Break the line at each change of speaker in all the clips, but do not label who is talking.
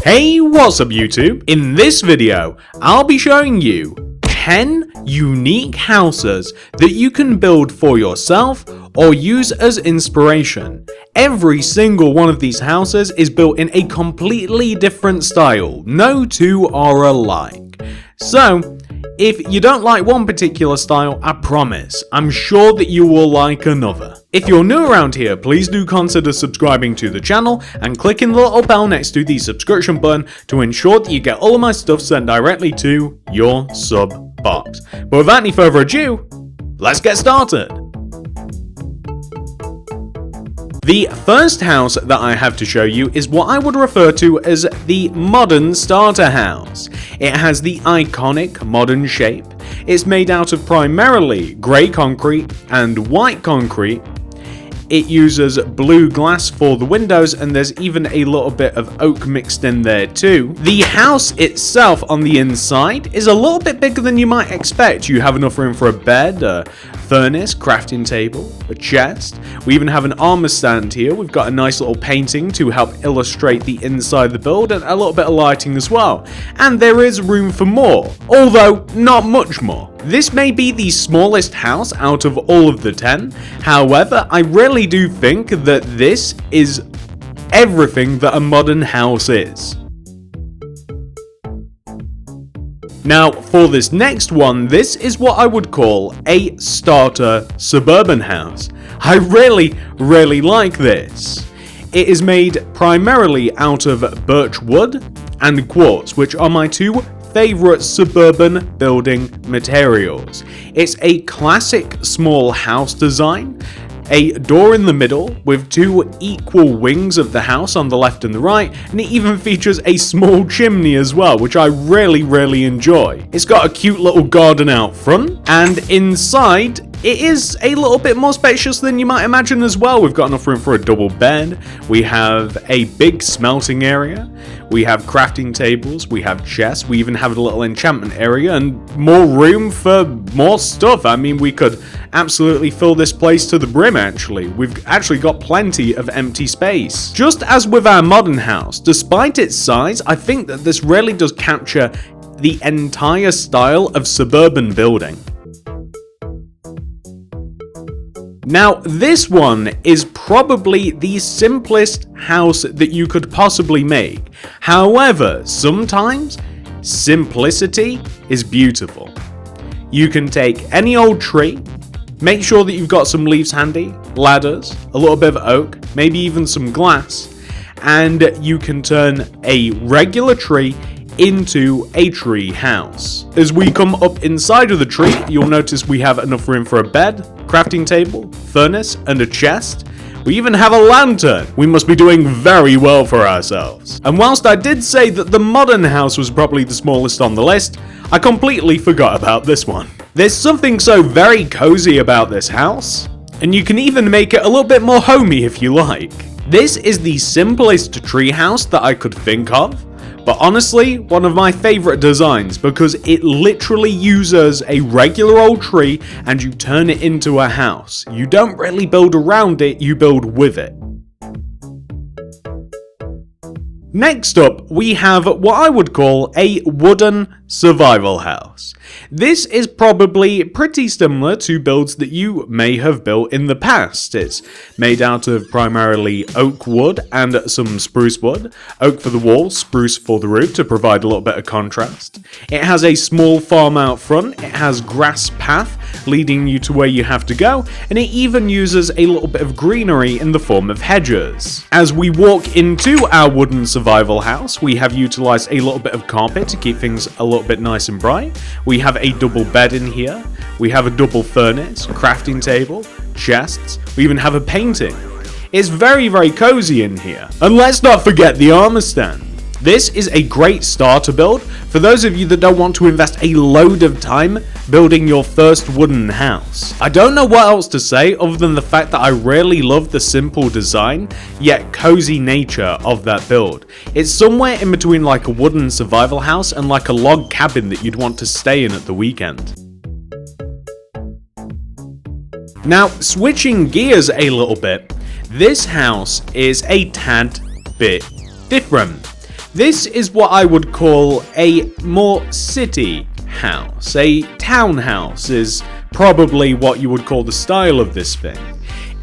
Hey, what's up YouTube? In this video, I'll be showing you 10 unique houses that you can build for yourself or use as inspiration. Every single one of these houses is built in a completely different style. No two are alike. So, if you don't like one particular style, I promise, I'm sure that you will like another. If you're new around here, please do consider subscribing to the channel and clicking the little bell next to the subscription button to ensure that you get all of my stuff sent directly to your sub box. But without any further ado, let's get started. The first house that I have to show you is what I would refer to as the modern starter house. It has the iconic modern shape. It's made out of primarily grey concrete and white concrete. It uses blue glass for the windows, and there's even a little bit of oak mixed in there too. The house itself on the inside is a little bit bigger than you might expect. You have enough room for a bed, a furnace, crafting table, a chest. We even have an armor stand here. We've got a nice little painting to help illustrate the inside of the build, and a little bit of lighting as well. And there is room for more, although not much more. This may be the smallest house out of all of the 10, however, I really do think that this is everything that a modern house is. Now, for this next one, this is what I would call a starter suburban house. I really like this. It is made primarily out of birch wood and quartz, which are my two favorite suburban building materials. It's a classic small house design, a door in the middle with two equal wings of the house on the left and the right, and it even features a small chimney as well, which I really enjoy. It's got a cute little garden out front, and inside it is a little bit more spacious than you might imagine as well. We've got enough room for a double bed, we have a big smelting area, we have crafting tables, we have chests, we even have a little enchantment area and more room for more stuff. I mean, we could absolutely fill this place to the brim actually. We've actually got plenty of empty space. Just as with our modern house, despite its size, I think that this really does capture the entire style of suburban building. Now, this one is probably the simplest house that you could possibly make. However, sometimes simplicity is beautiful. You can take any old tree, make sure that you've got some leaves handy, ladders, a little bit of oak, maybe even some glass, and you can turn a regular tree into a tree house. As we come up inside of the tree, you'll notice we have enough room for a bed, crafting table, furnace, and a chest. We even have a lantern. We must be doing very well for ourselves. And whilst I did say that the modern house was probably the smallest on the list, I completely forgot about this one. There's something so very cozy about this house, and you can even make it a little bit more homey if you like. This is the simplest tree house that I could think of, but honestly, one of my favorite designs because it literally uses a regular old tree and you turn it into a house. You don't really build around it, you build with it. Next up, we have what I would call a wooden survival house. This is probably pretty similar to builds that you may have built in the past. It's made out of primarily oak wood and some spruce wood. Oak for the walls, spruce for the roof to provide a little bit of contrast. It has a small farm out front, it has grass path leading you to where you have to go, and it even uses a little bit of greenery in the form of hedges. As we walk into our wooden survival house, we have utilized a little bit of carpet to keep things a little bit nice and bright. We have a double bed in here, we have a double furnace, crafting table, chests, we even have a painting. It's very cozy in here. And let's not forget the armor stand. This is a great starter build for those of you that don't want to invest a load of time building your first wooden house. I don't know what else to say other than the fact that I really love the simple design yet cozy nature of that build. It's somewhere in between like a wooden survival house and like a log cabin that you'd want to stay in at the weekend. Now, switching gears a little bit, this house is a tad bit different. This is what I would call a more city house. A townhouse is probably what you would call the style of this thing.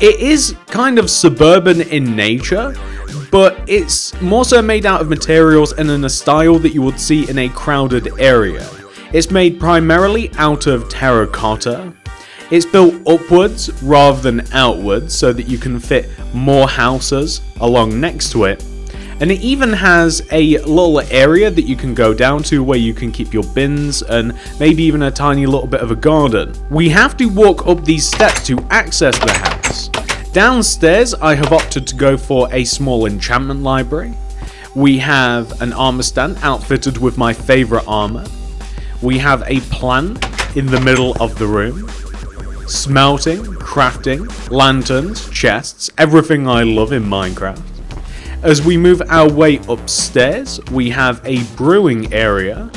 It is kind of suburban in nature, but it's more so made out of materials and in a style that you would see in a crowded area. It's made primarily out of terracotta. It's built upwards rather than outwards so that you can fit more houses along next to it. And it even has a little area that you can go down to where you can keep your bins and maybe even a tiny little bit of a garden. We have to walk up these steps to access the house. Downstairs, I have opted to go for a small enchantment library. We have an armor stand outfitted with my favorite armor. We have a plant in the middle of the room. Smelting, crafting, lanterns, chests, everything I love in Minecraft. As we move our way upstairs, we have a brewing area,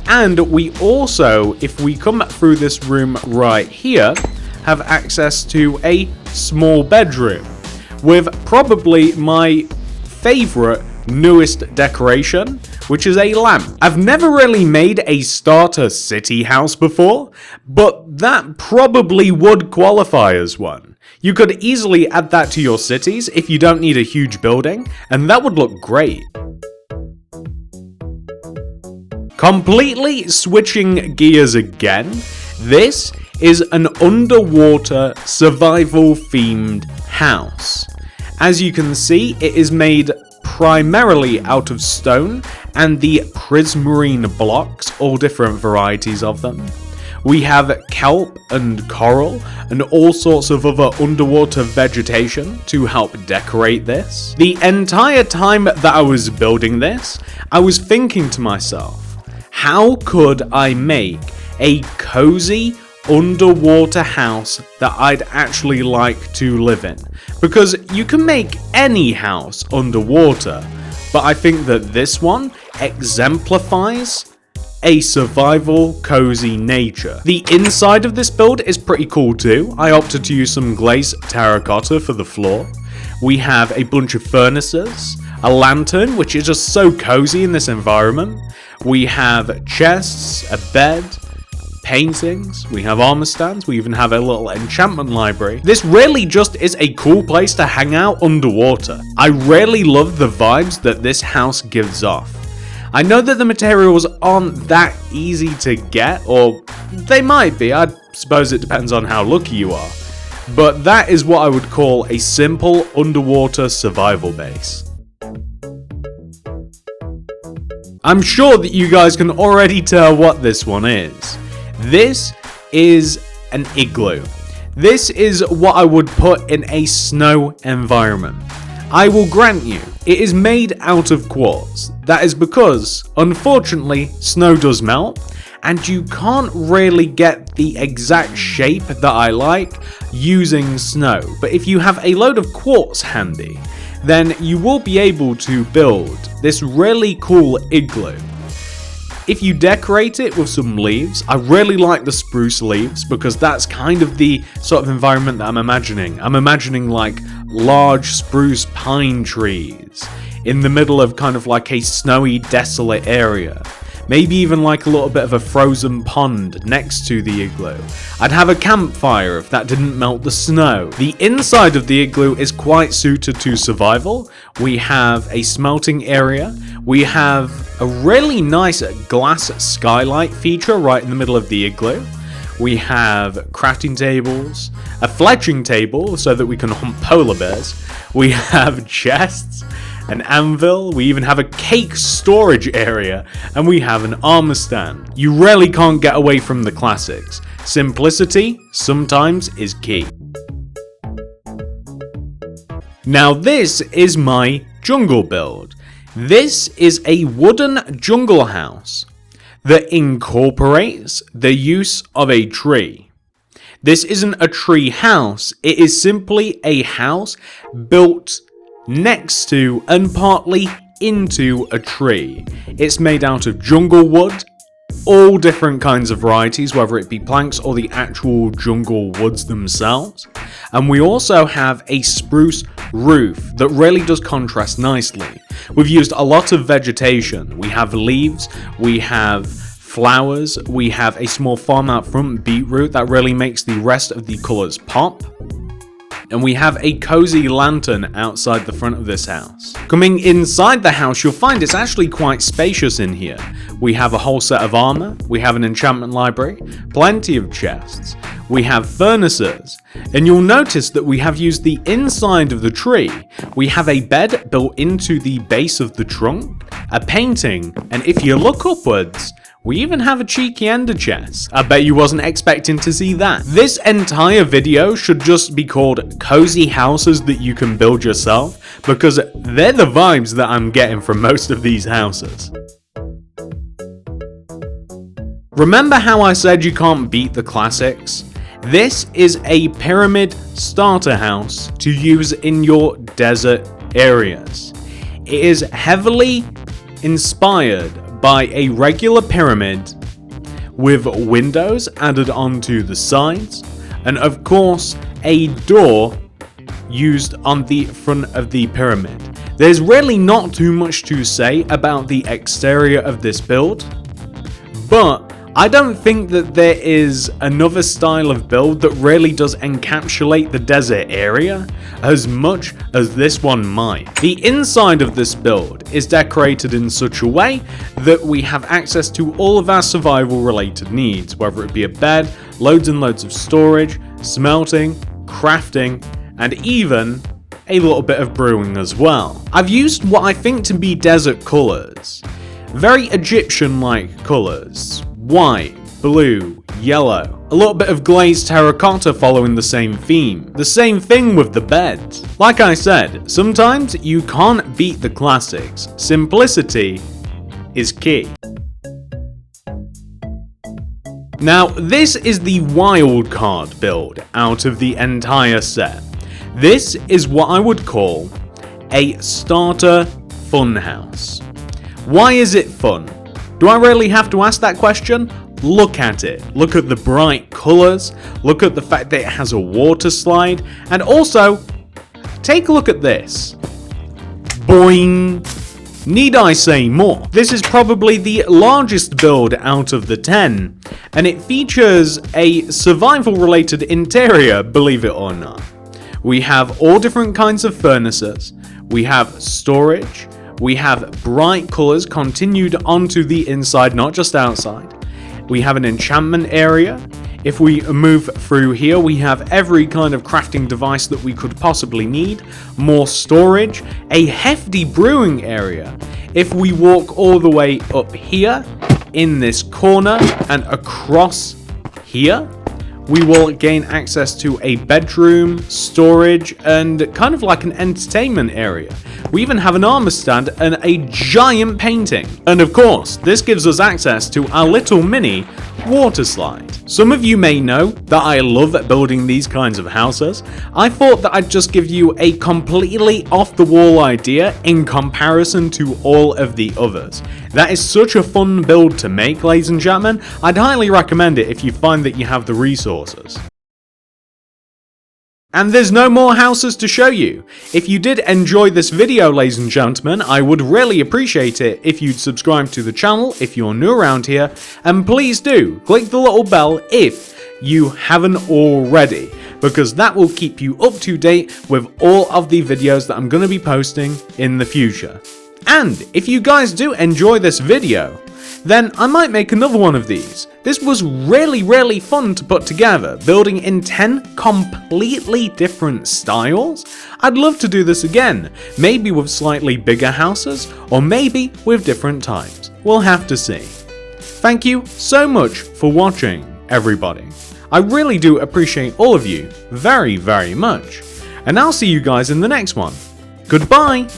and we also, if we come through this room right here, have access to a small bedroom with probably my favorite newest decoration, which is a lamp. I've never really made a starter city house before, but that probably would qualify as one. You could easily add that to your cities if you don't need a huge building, and that would look great. Completely switching gears again, this is an underwater survival themed house. As you can see, it is made primarily out of stone and the prismarine blocks, all different varieties of them. We have kelp and coral and all sorts of other underwater vegetation to help decorate this. The entire time that I was building this, I was thinking to myself, how could I make a cozy underwater house that I'd actually like to live in? Because you can make any house underwater, but I think that this one exemplifies a survival cozy nature. The inside of this build is pretty cool too. I opted to use some glazed terracotta for the floor. We have a bunch of furnaces, a lantern, which is just so cozy in this environment. We have chests, a bed, paintings, we have armor stands, we even have a little enchantment library. This really just is a cool place to hang out underwater. I really love the vibes that this house gives off. I know that the materials aren't that easy to get, or they might be, I suppose it depends on how lucky you are. But that is what I would call a simple underwater survival base. I'm sure that you guys can already tell what this one is. This is an igloo. This is what I would put in a snow environment. I will grant you, it is made out of quartz. That is because, unfortunately, snow does melt, and you can't really get the exact shape that I like using snow. But if you have a load of quartz handy, then you will be able to build this really cool igloo. If you decorate it with some leaves, I really like the spruce leaves because that's kind of the sort of environment that I'm imagining. I'm imagining like large spruce pine trees in the middle of kind of like a snowy, desolate area. Maybe even like a little bit of a frozen pond next to the igloo. I'd have a campfire if that didn't melt the snow. The inside of the igloo is quite suited to survival. We have a smelting area. We have a really nice glass skylight feature right in the middle of the igloo. We have crafting tables, a fletching table so that we can hunt polar bears. We have chests, an anvil, we even have a cake storage area, and we have an armor stand. You really can't get away from the classics. Simplicity sometimes is key. Now this is my jungle build. This is a wooden jungle house that incorporates the use of a tree. This isn't a tree house, it is simply a house built next to and partly into a tree. It's made out of jungle wood, all different kinds of varieties, whether it be planks or the actual jungle woods themselves. And we also have a spruce roof that really does contrast nicely. We've used a lot of vegetation. We have leaves, we have flowers, we have a small farm out front, beetroot, that really makes the rest of the colours pop. And we have a cozy lantern outside the front of this house. Coming inside the house, you'll find it's actually quite spacious in here. We have a whole set of armor, we have an enchantment library, plenty of chests, we have furnaces, and you'll notice that we have used the inside of the tree. We have a bed built into the base of the trunk, a painting, and if you look upwards, we even have a cheeky ender chest. I bet you wasn't expecting to see that. This entire video should just be called Cozy Houses That You Can Build Yourself, because they're the vibes that I'm getting from most of these houses. Remember how I said you can't beat the classics? This is a pyramid starter house to use in your desert areas. It is heavily inspired by a regular pyramid with windows added onto the sides, and of course a door used on the front of the pyramid. There's really not too much to say about the exterior of this build, but I don't think that there is another style of build that really does encapsulate the desert area as much as this one might. The inside of this build is decorated in such a way that we have access to all of our survival related needs, whether it be a bed, loads and loads of storage, smelting, crafting, and even a little bit of brewing as well. I've used what I think to be desert colours, very Egyptian-like colours. White, blue, yellow, a little bit of glazed terracotta following the same theme. The same thing with the bed. Like I said, sometimes you can't beat the classics. Simplicity is key. Now, this is the Wildcard build out of the entire set. This is what I would call a starter funhouse. Why is it fun? Do I really have to ask that question? Look at it. Look at the bright colours, look at the fact that it has a water slide, and also, take a look at this. Boing! Need I say more? This is probably the largest build out of the 10, and it features a survival related interior, believe it or not. We have all different kinds of furnaces, we have storage, we have bright colours continued onto the inside, not just outside. We have an enchantment area. If we move through here, we have every kind of crafting device that we could possibly need. More storage, a hefty brewing area. If we walk all the way up here, in this corner, and across here, we will gain access to a bedroom, storage, and kind of like an entertainment area. We even have an armor stand and a giant painting. And of course, this gives us access to our little mini water slide. Some of you may know that I love building these kinds of houses. I thought that I'd just give you a completely off-the-wall idea in comparison to all of the others. That is such a fun build to make, ladies and gentlemen. I'd highly recommend it if you find that you have the resources. And there's no more houses to show you. If you did enjoy this video, ladies and gentlemen, I would really appreciate it if you'd subscribe to the channel if you're new around here, and please do click the little bell if you haven't already, because that will keep you up to date with all of the videos that I'm going to be posting in the future. And if you guys do enjoy this video, then I might make another one of these. This was really fun to put together, building in 10 completely different styles. I'd love to do this again, maybe with slightly bigger houses, or maybe with different types. We'll have to see. Thank you so much for watching, everybody. I really do appreciate all of you very much. And I'll see you guys in the next one. Goodbye!